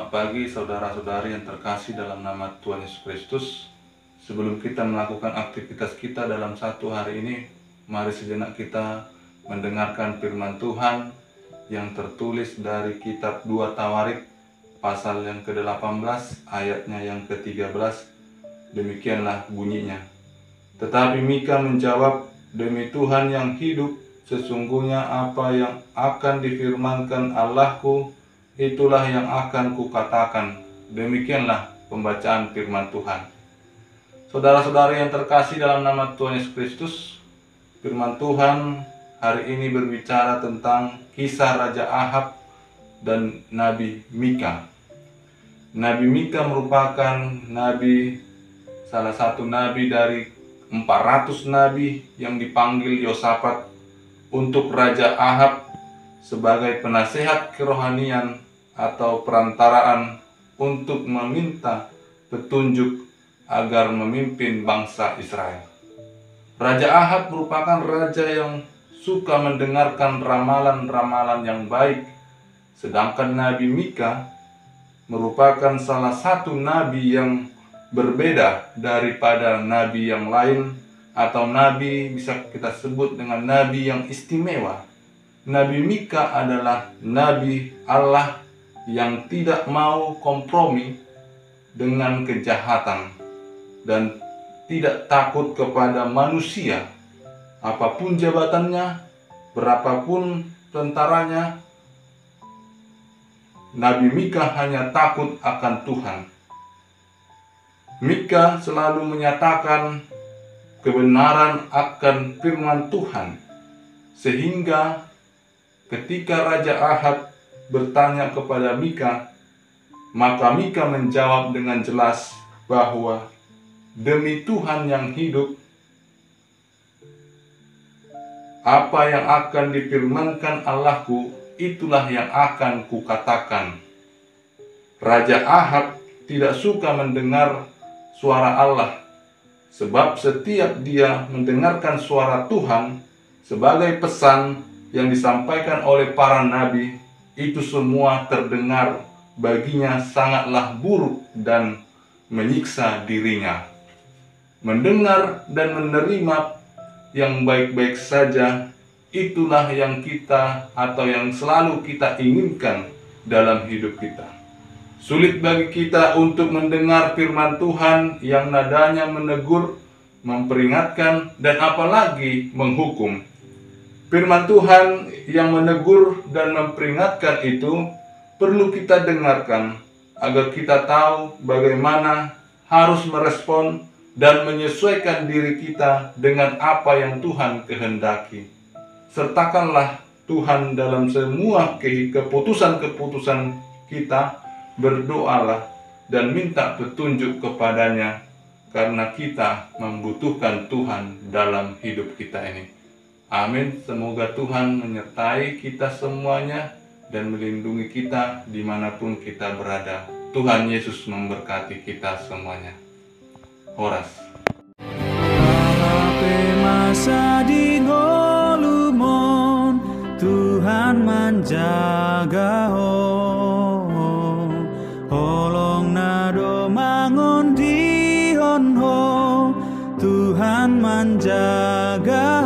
Selamat pagi saudara-saudari yang terkasih dalam nama Tuhan Yesus Kristus. Sebelum kita melakukan aktivitas kita dalam satu hari ini, mari sejenak kita mendengarkan firman Tuhan yang tertulis dari kitab 2 Tawarik pasal yang ke-18 ayatnya yang ke-13. Demikianlah bunyinya. Tetapi Mika menjawab, demi Tuhan yang hidup, sesungguhnya apa yang akan difirmankan Allahku, itulah yang akan kukatakan. Demikianlah pembacaan firman Tuhan. Saudara-saudari yang terkasih dalam nama Tuhan Yesus Kristus, firman Tuhan hari ini berbicara tentang kisah Raja Ahab dan Nabi Mika. Nabi Mika merupakan salah satu nabi dari 400 nabi yang dipanggil Yosafat untuk Raja Ahab sebagai penasehat kerohanian atau perantaraan untuk meminta petunjuk agar memimpin bangsa Israel. Raja Ahab merupakan raja yang suka mendengarkan ramalan-ramalan yang baik, sedangkan Nabi Mika merupakan salah satu nabi yang berbeda daripada nabi yang lain, atau nabi bisa kita sebut dengan nabi yang istimewa. Nabi Mika adalah nabi Allah yang tidak mau kompromi dengan kejahatan dan tidak takut kepada manusia, apapun jabatannya, berapapun tentaranya. Nabi Mika hanya takut akan Tuhan. Mika selalu menyatakan kebenaran akan firman Tuhan, sehingga ketika Raja Ahab bertanya kepada Mika, maka Mika menjawab dengan jelas bahwa demi Tuhan yang hidup, apa yang akan difirmankan Allahku, itulah yang akan kukatakan. Raja Ahab tidak suka mendengar suara Allah, sebab setiap dia mendengarkan suara Tuhan sebagai pesan yang disampaikan oleh para nabi, itu semua terdengar baginya sangatlah buruk dan menyiksa dirinya. Mendengar dan menerima yang baik-baik saja, itulah yang kita atau yang selalu kita inginkan dalam hidup kita. Sulit bagi kita untuk mendengar firman Tuhan yang nadanya menegur, memperingatkan, dan apalagi menghukum. Firman Tuhan yang menegur dan memperingatkan itu perlu kita dengarkan agar kita tahu bagaimana harus merespon dan menyesuaikan diri kita dengan apa yang Tuhan kehendaki. Sertakanlah Tuhan dalam semua keputusan-keputusan kita, berdoalah dan minta petunjuk kepadanya, karena kita membutuhkan Tuhan dalam hidup kita ini. Amin. Semoga Tuhan menyertai kita semuanya dan melindungi kita dimanapun kita berada. Tuhan Yesus memberkati kita semuanya. Horas. Masa di golumon, Tuhan menjaga holong nado mangon di honho, Tuhan menjaga